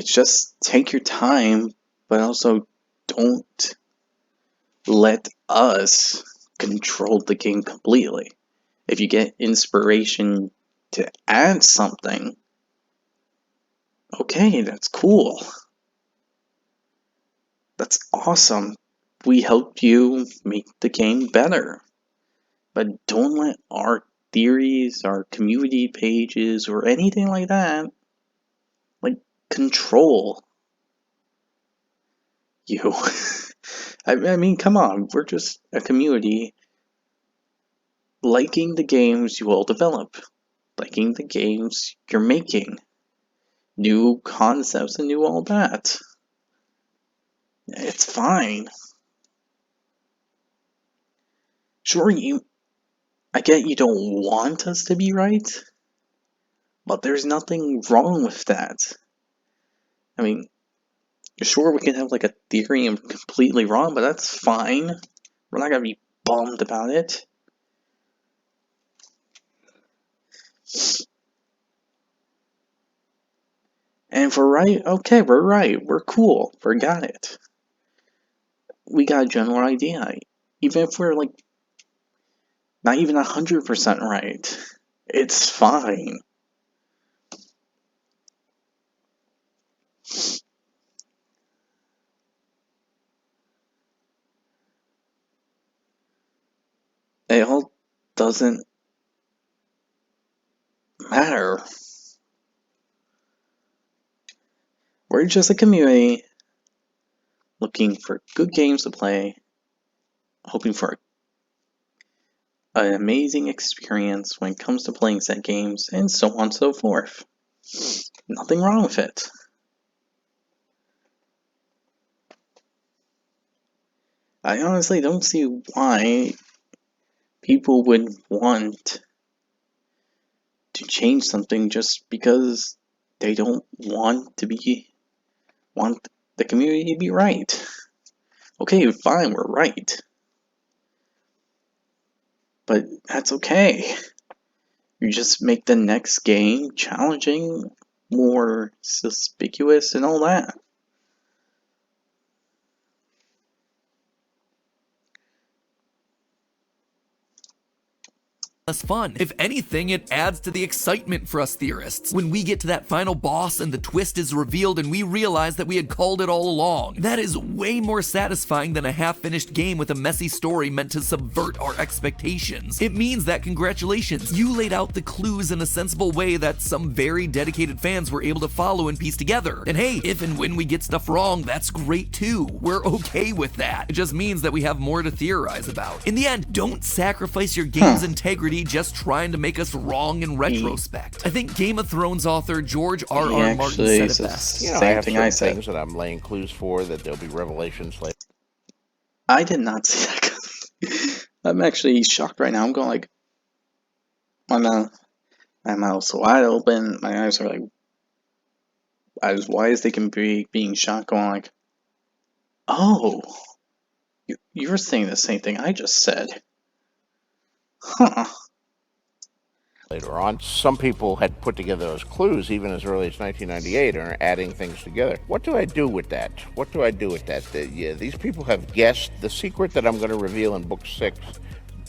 Just take your time, but also don't let us control the game completely. If you get inspiration to add something, okay, that's cool. That's awesome. We helped you make the game better. But don't let our theories, our community pages, or anything like that, control you. I mean, come on, we're just a community liking the games you all develop, liking the games you're making, new concepts and new all that. It's fine. Sure, I get you don't want us to be right, but there's nothing wrong with that. I mean, sure, we can have a theory and completely wrong, but that's fine. We're not gonna be bummed about it. And if we're right, okay, we're right. We're cool. Forgot it. We got a general idea. Even if we're not even 100% right, it's fine. It all doesn't matter. We're just a community looking for good games to play, hoping for an amazing experience when it comes to playing set games, and so on and so forth. Nothing wrong with it. I honestly don't see why people would want to change something just because they don't want the community to be right. Okay, fine, we're right. But that's okay. You just make the next game challenging, more suspicious, and all that. Less fun. If anything, it adds to the excitement for us theorists. When we get to that final boss and the twist is revealed and we realize that we had called it all along. That is way more satisfying than a half-finished game with a messy story meant to subvert our expectations. It means that congratulations, you laid out the clues in a sensible way that some very dedicated fans were able to follow and piece together. And hey, if and when we get stuff wrong, that's great too. We're okay with that. It just means that we have more to theorize about. In the end, don't sacrifice your game's integrity just trying to make us wrong in retrospect. I think Game of Thrones author George R.R. Martin said it best. You know, I have certain things that I'm laying clues for that there'll be revelations later. I did not see that coming. I'm actually shocked right now. I'm going my mouth's wide open. My eyes are as wide as they can be, being shocked, going oh, you're saying the same thing I just said. Huh. Later on, some people had put together those clues even as early as 1998 and are adding things together. What do I do with that? What do I do with that? These people have guessed the secret that I'm going to reveal in book 6.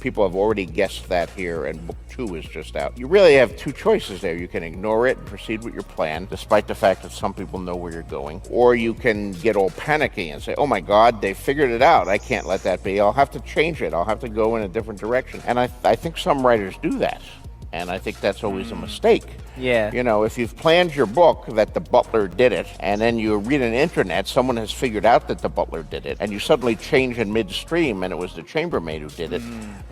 People have already guessed that here, and book 2 is just out. You really have two choices there. You can ignore it and proceed with your plan, despite the fact that some people know where you're going. Or you can get all panicky and say, oh my God, they figured it out. I can't let that be. I'll have to change it. I'll have to go in a different direction. And I think some writers do that. And I think that's always a mistake. Yeah. You know, if you've planned your book that the butler did it, and then you read an internet, someone has figured out that the butler did it, and you suddenly change in midstream and it was the chambermaid who did it,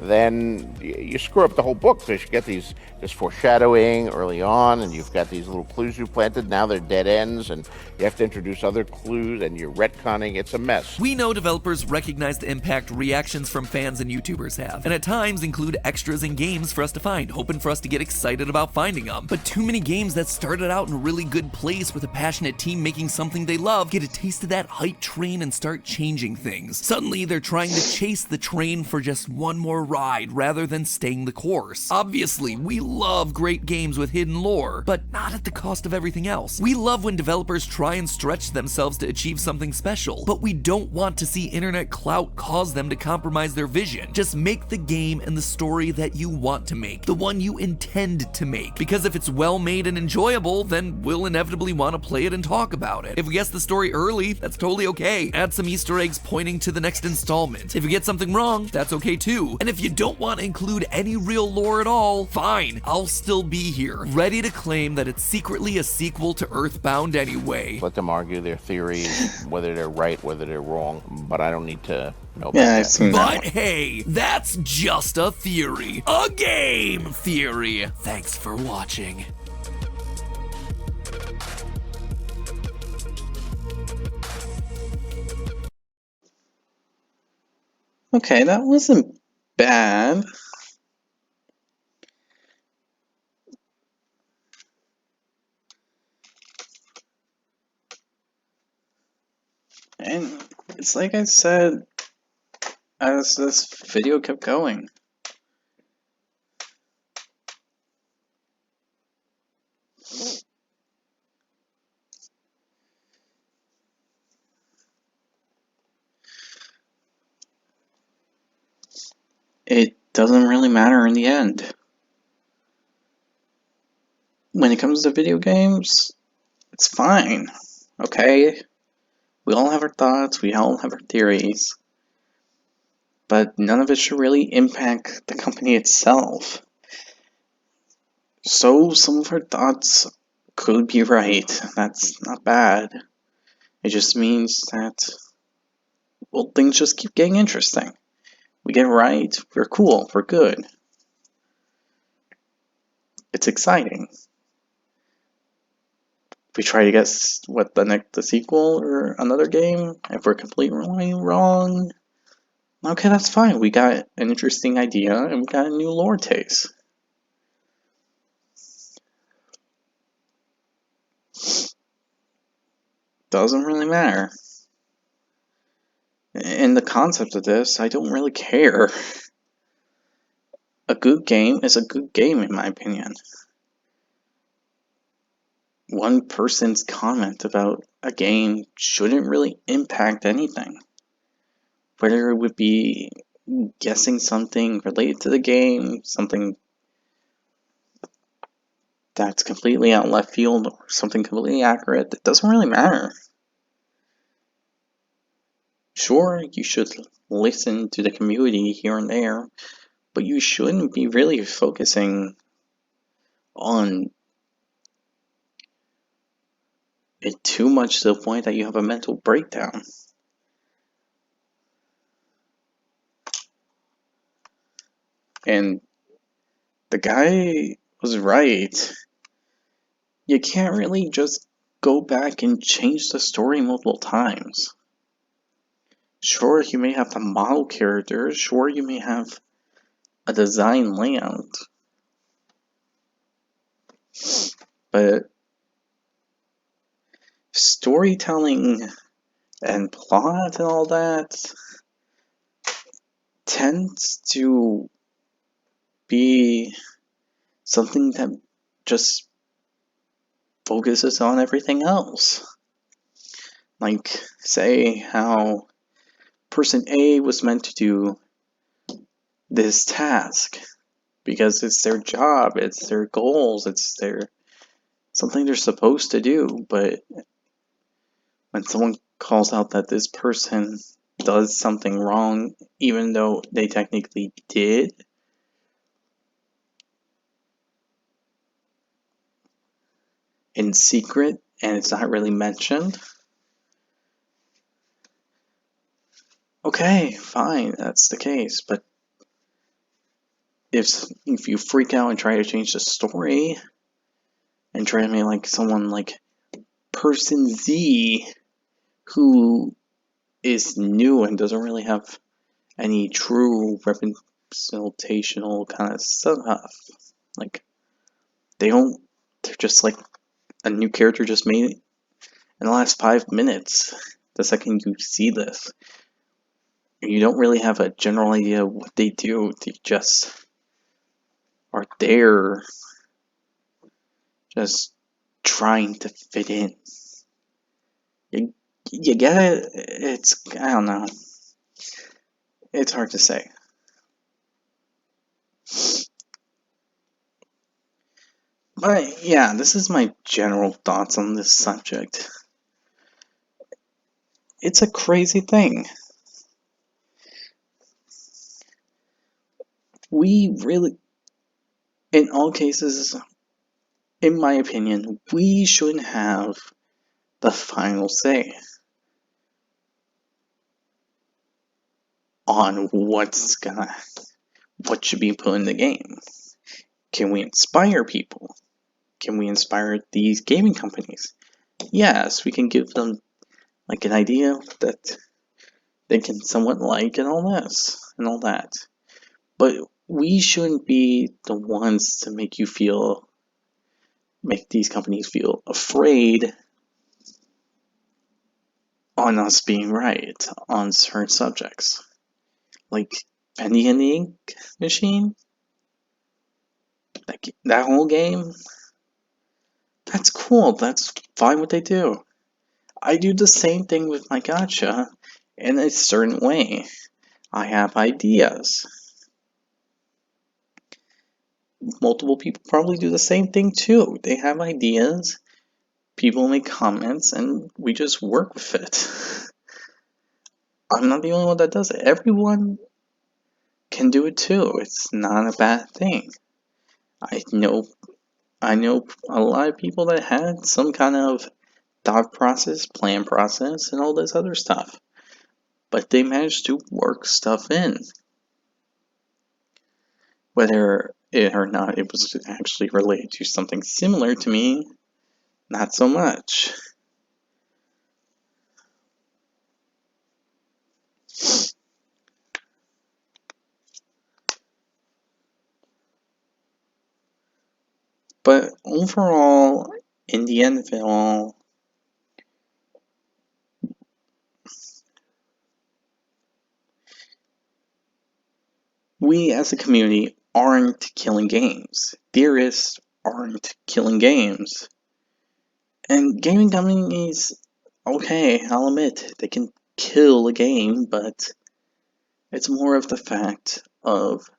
then you screw up the whole book, because you get this foreshadowing early on, and you've got these little clues you planted, now they're dead ends, and you have to introduce other clues, and you're retconning. It's a mess. We know developers recognize the impact reactions from fans and YouTubers have, and at times include extras in games for us to find, hoping for us to get excited about finding them. But too many games that started out in a really good place with a passionate team making something they love get a taste of that hype train and start changing things. Suddenly, they're trying to chase the train for just one more ride rather than staying the course. Obviously, we love great games with hidden lore, but not at the cost of everything else. We love when developers try and stretch themselves to achieve something special, but we don't want to see internet clout cause them to compromise their vision. Just make the game and the story that you want to make, the one you intend to make, because if it's well made and enjoyable, then we'll inevitably want to play it and talk about it. If we guess the story early, that's totally okay. Add some Easter eggs pointing to the next installment. If you get something wrong, that's okay too. And if you don't want to include any real lore at all, fine, I'll still be here, ready to claim that it's secretly a sequel to Earthbound anyway. Let them argue their theories, whether they're right, whether they're wrong, but I don't need to know about Yeah, I've that. seen that But hey, that's just a theory. A game theory. Thanks for watching. Okay, that wasn't bad. And it's like I said, as this video kept going. It doesn't really matter in the end. When it comes to video games, it's fine. Okay? We all have our thoughts, we all have our theories. But none of it should really impact the company itself. So some of our thoughts could be right. That's not bad. It just means that, well, things just keep getting interesting. We get it right, we're cool, we're good. It's exciting. If we try to guess what the sequel or another game, if we're completely wrong, okay, that's fine. We got an interesting idea and we got a new lore taste. Doesn't really matter. In the concept of this, I don't really care. A good game is a good game, in my opinion. One person's comment about a game shouldn't really impact anything. Whether it would be guessing something related to the game, something that's completely out left field, or something completely accurate, it doesn't really matter. Sure, you should listen to the community here and there, but you shouldn't be really focusing on it too much to the point that you have a mental breakdown. And the guy was right. You can't really just go back and change the story multiple times. Sure, you may have to model characters, sure, you may have a design layout, but storytelling and plot and all that tends to be something that just focuses on everything else. Like, say how person A was meant to do this task because it's their job, it's their goals, it's their something they're supposed to do, but when someone calls out that this person does something wrong, even though they technically did, in secret, and it's not really mentioned, okay, fine, that's the case, but if you freak out and try to change the story, and try to make like someone like person Z, who is new and doesn't really have any true representational kind of stuff, Like, they're just like a new character just made in the last 5 minutes. The second you see this, you don't really have a general idea of what they do. They just are there, just trying to fit in. You get it? I don't know. It's hard to say. But yeah, this is my general thoughts on this subject. It's a crazy thing. We really, in all cases, in my opinion, we shouldn't have the final say on what should be put in the game. Can we inspire people? Can we inspire these gaming companies? Yes, we can give them like an idea that they can somewhat like and all this and all that. But we shouldn't be the ones to make these companies feel afraid on us being right on certain subjects. Like Penny and the Ink Machine, that whole game, that's cool. That's fine what they do. I do the same thing with my gacha in a certain way. I have ideas. Multiple people probably do the same thing too. They have ideas, people make comments, and we just work with it. I'm not the only one that does it. Everyone can do it too. It's not a bad thing. I know a lot of people that had some kind of thought process, plan process, and all this other stuff. But they managed to work stuff in. Whether it or not it was actually related to something similar to me, not so much. But overall, in the end of it all, we as a community aren't killing games. Theorists aren't killing games. And gaming companies, okay, I'll admit, they can kill a game, but it's more of the fact of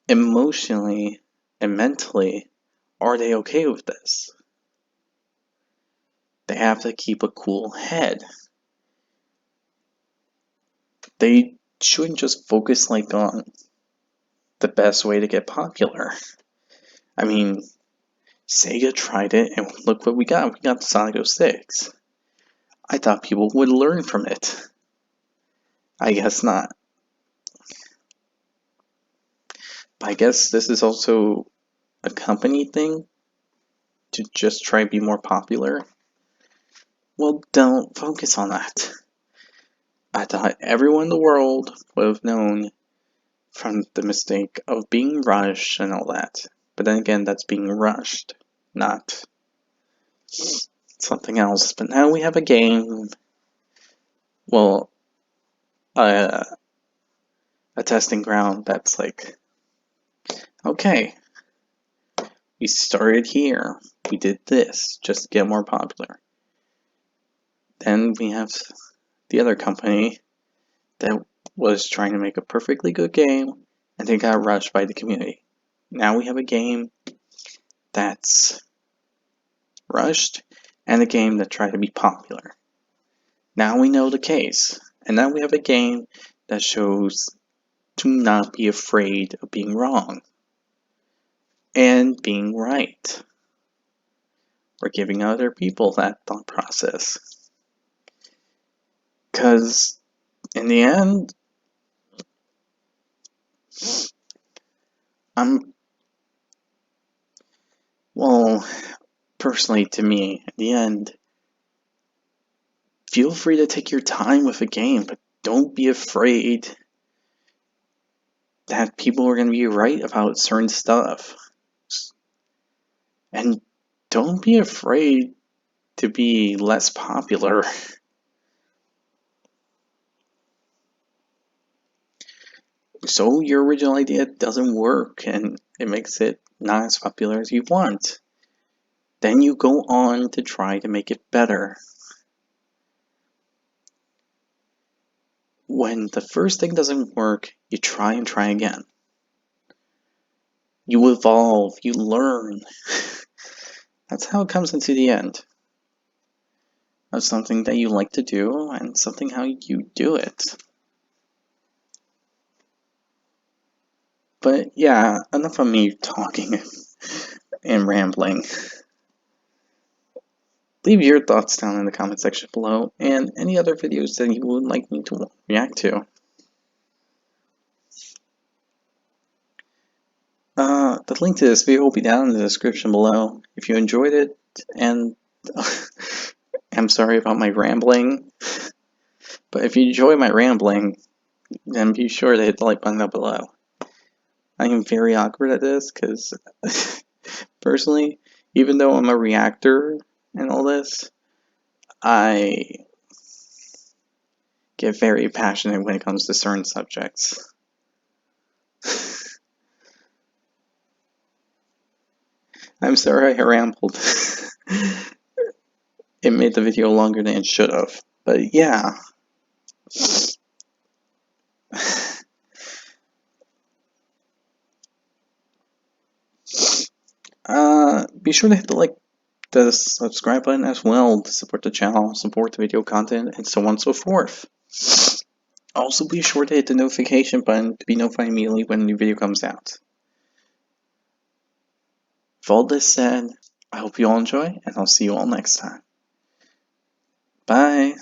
emotionally and mentally, are they okay with this? They have to keep a cool head. They shouldn't just focus like on the best way to get popular. I mean, Sega tried it and look what we got. We got Sonic 06. I thought people would learn from it. I guess not. But I guess this is also a company thing to just try to be more popular. Well, don't focus on that. I thought everyone in the world would have known from the mistake of being rushed and all that. But then again, that's being rushed, not something else. But now we have a game. Well, a testing ground that's like, okay, we started here. We did this just to get more popular. Then we have the other company that was trying to make a perfectly good game and they got rushed by the community. Now we have a game that's rushed and a game that tried to be popular. Now we know the case. And now we have a game that shows to not be afraid of being wrong and being right. We're giving other people that thought process. Because in the end, personally to me, in the end, feel free to take your time with a game, but don't be afraid that people are going to be right about certain stuff. And don't be afraid to be less popular. So your original idea doesn't work and it makes it not as popular as you want. Then you go on to try to make it better. When the first thing doesn't work, you try and try again. You evolve, you learn. That's how it comes into the end of something that you like to do and something how you do it. But yeah, enough of me talking and rambling. Leave your thoughts down in the comment section below and any other videos that you would like me to react to. The link to this video will be down in the description below. If you enjoyed it, and I'm sorry about my rambling, but if you enjoy my rambling, then be sure to hit the like button down below. I am very awkward at this because, personally, even though I'm a reactor and all this, I get very passionate when it comes to certain subjects. I'm sorry I rambled. It made the video longer than it should have. But yeah. Be sure to hit the subscribe button as well to support the channel, support the video content, and so on and so forth. Also be sure to hit the notification button to be notified immediately when a new video comes out. With all this said, I hope you all enjoy, and I'll see you all next time. Bye!